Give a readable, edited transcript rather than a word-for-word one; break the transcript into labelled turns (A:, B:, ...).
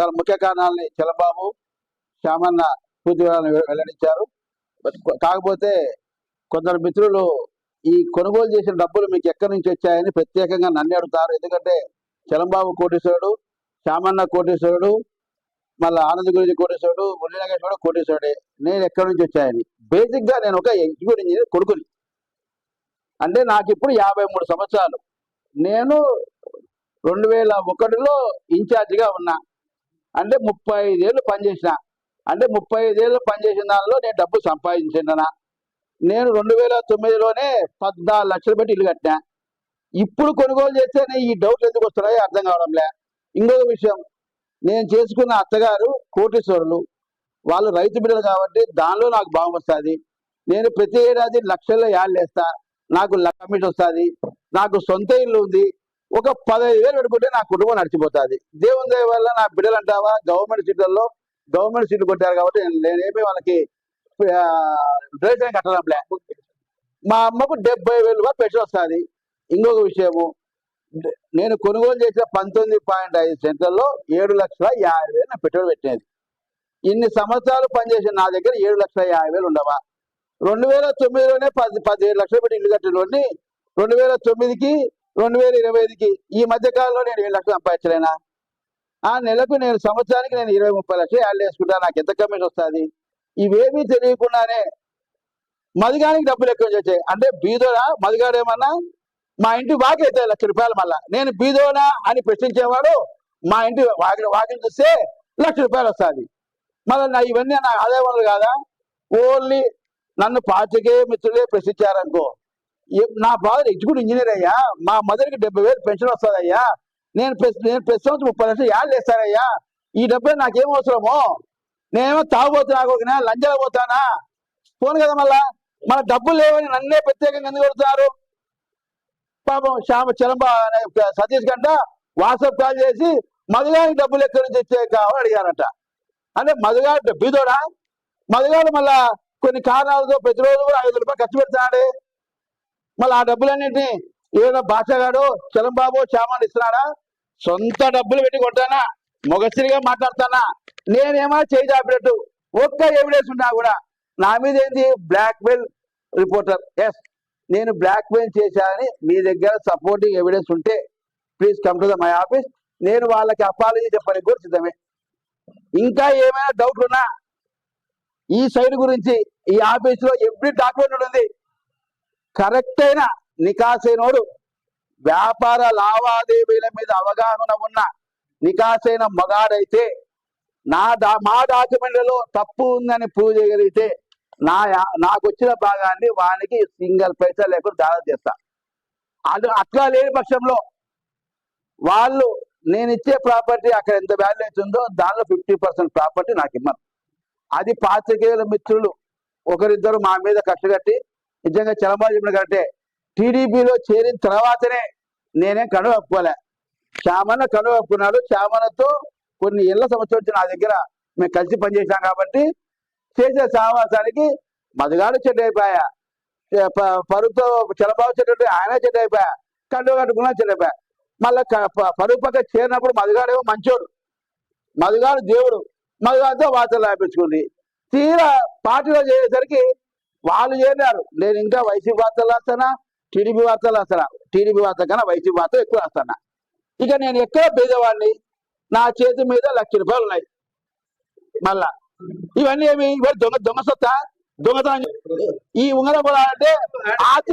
A: వాళ్ళ ముఖ్య కారణాలని చలబాబు శ్యామన్న పూర్తి వివరాలను వెల్లడించారు. కాకపోతే కొందరు మిత్రులు ఈ కొనుగోలు చేసిన డబ్బులు మీకు ఎక్కడి నుంచి వచ్చాయని ప్రత్యేకంగా నన్ను అడుగుతారు. ఎందుకంటే చలంబాబు కోటీశ్వరుడు, శ్యామన్న కోటీశ్వరుడు, మళ్ళీ ఆనంద్ గురించి కోటీశ్వరుడు, మురళీ నాగేష్ కూడా కోటీశ్వరుడే. నేను ఎక్కడి నుంచి వచ్చాయని బేసిక్ గా నేను ఒక ఎగ్జిక్యూటివ్ ఇంజనీర్ కొడుకుని. అంటే నాకు ఇప్పుడు 53 సంవత్సరాలు. నేను 2001లో ఇన్ఛార్జిగా ఉన్నా. అంటే 35 ఏళ్ళు పనిచేసిన. అంటే 35 ఏళ్ళు పనిచేసిన దానిలో నేను డబ్బు సంపాదించిన. నేను 2009లోనే 14 లక్షలు పెట్టి ఇల్లు కట్టినా. ఇప్పుడు కొనుగోలు చేస్తేనే ఈ డౌట్లు ఎందుకు వస్తున్నాయో అర్థం కావడంలే. ఇంకొక విషయం, నేను చేసుకున్న అత్తగారు కోటీశ్వరులు, వాళ్ళు రైతు బిడ్డలు కాబట్టి దానిలో నాకు భాగం వస్తుంది. నేను ప్రతి ఏడాది లక్షల్లో యాడ్లు వేస్తా, నాకు కమిషన్ వస్తుంది. నాకు సొంత ఇల్లు ఉంది. ఒక 15,000 పెట్టుకుంటే నా కుటుంబం నడిచిపోతుంది. దేవుని దయ వల్ల నా బిడ్డలు అంటావా గవర్నమెంట్ సీట్లు కొట్టారు కాబట్టి నేనేమి వాళ్ళకి డ్రైస్ కట్టడంలే. మా అమ్మకు 70,000 పెన్షన్ వస్తుంది. ఇంకొక విషయము, నేను కొనుగోలు చేసిన 19.5 సెంట్లలో 7,50,000 నా పెట్టుబడి పెట్టినది. ఇన్ని సంవత్సరాలు పనిచేసిన నా దగ్గర 7,50,000 ఉండవా? 2009లోనే 17 లక్షలు పెట్టి ఇల్లు కట్టినోడిని 2009కి 2025కి ఈ మధ్య కాలంలో నేను 7 లక్షలు సంపాదించలేనా? ఆ నెలకు నేను సంవత్సరానికి నేను 20-30 లక్షలు యాడ్ వేసుకుంటా. నాకు ఎంత కమిషన్ వస్తుంది? ఇవేమీ తెలియకుండానే మదిగానికి డబ్బులు ఎక్కువ వచ్చాయి. అంటే బీదోడా మదిగాడేమన్నా మా ఇంటి వాకి అయితే ₹1,00,000 మళ్ళా నేను బీదోనా అని ప్రశ్నించేవాడు మా ఇంటి వాకిలు చూస్తే ₹1,00,000 వస్తుంది. మళ్ళీ నా ఇవన్నీ నా ఆదాయ వనరులు కాదా? ఓన్లీ నన్ను పార్టీకే మిత్రులే ప్రశ్నించారనుకో, నా ఫాదర్ ఎగ్జిక్యూటివ్ ఇంజనీర్ అయ్యా, మా మదర్కి 70,000 పెన్షన్ వస్తుందయ్యా, నేను ప్రతి సంవత్సరం 30 లక్షలు యాడ్లు వేస్తానయ్యా, ఈ డబ్బే నాకేం అవసరమో? నేనేమో తాగుపోతున్నా లంజాలు పోతానా? పోను కదా. మళ్ళా డబ్బులు లేవని నన్నే ప్రత్యేకంగా ఎందుకు కొడుతున్నారు? పాపం చలంబా సతీష్ గంట వాట్సాప్ కాల్ చేసి మధుగారికి డబ్బులు ఎక్కడి నుంచి వచ్చే కావాలని అడిగారట. అంటే మధుగాడు బీదోడా? మధుగాడు మళ్ళా కొన్ని కారణాలతో ప్రతిరోజు కూడా ₹500 ఖర్చు పెడతాడే. మళ్ళీ ఆ డబ్బులన్నింటినీ ఏదైనా భాషగాడు చలంబాబు శ్యామని ఇస్తున్నాడా? సొంత డబ్బులు పెట్టి కొట్టానా? మొగసిరిగా మాట్లాడతానా? నేనేమైనా చేయి చాపినట్టు ఒక్క ఎవిడెన్స్ ఉన్నా కూడా నా మీద ఏంటి బ్లాక్మెయిల్ రిపోర్టర్? ఎస్, నేను బ్లాక్మెయిల్ చేశానని మీ దగ్గర సపోర్టింగ్ ఎవిడెన్స్ ఉంటే please come to my office. నేను వాళ్ళకి అపాలజీ చెప్పడానికి కూడా సిద్ధమే. ఇంకా ఏమైనా డౌట్ ఉన్నా ఈ సైడ్ గురించి ఈ ఆఫీసులో ఎవ్రీ డాక్యుమెంట్ ఉంది. కరెక్ట్ అయిన నికాసైనోడు, వ్యాపార లావాదేవీల మీద అవగాహన ఉన్న నికాసైన మగాడైతే మా డాక్యుమెంట్లలో తప్పు ఉందని ప్రూవ్ చేయగలిగితే నాకు వచ్చిన భాగాన్ని వానికి సింగిల్ పైసా లేకుండా దాదాపు చేస్తా. అది అట్లా లేని పక్షంలో వాళ్ళు నేను ఇచ్చే ప్రాపర్టీ అక్కడ ఎంత వాల్యూ అవుతుందో దానిలో 50% ప్రాపర్టీ నాకు ఇమ్మను. అది పాత్రికేయుల మిత్రులు ఒకరిద్దరు మా మీద కక్ష కట్టి నిజంగా చలంబాబు చెప్పిన కంటే టీడీపీలో చేరిన తర్వాతనే నేనేం కనువ ఒప్పుకోలే. శ్యామన్న కనువ ఒప్పుకున్నాడు. శ్యామన్నతో కొన్ని ఏళ్ల సంవత్సరం నా దగ్గర మేము కలిసి పనిచేసాం కాబట్టి చేసే సహవాసానికి మధుగాడు చెడ్డ అయిపోయా, పరువుతో చలబాబు చెడ్డ, ఆయన చెడ్డ అయిపోయా, కండువ కట్టుకున్నా చెడ్డ అయిపోయా. మళ్ళీ పరువు పక్క చేరినప్పుడు మధుగాడేమో మంచోడు, మధుగాడు దేవుడు, మధుగాడితో వార్తలు రాయించుకుంది. తీరా పార్టీలో చేసేసరికి వాళ్ళు చేరినారు. నేను ఇంకా వైసీపీ వార్తలు రాస్తానా, టీడీపీ వార్తలు రాస్తానా? టీడీపీ వార్త కన్నా వైసీపీ వార్తలు ఎక్కువ రాస్తానా? ఇక నేను ఎక్కడ పేదవాడిని, నా చేతి మీద ₹1,00,000 ఉన్నాయి. మళ్ళా ఇవన్నీ ఏమి దొంగ సొత్తా, దొంగతనం. ఈ ఉంగరం పొలాలంటే ఆస్తి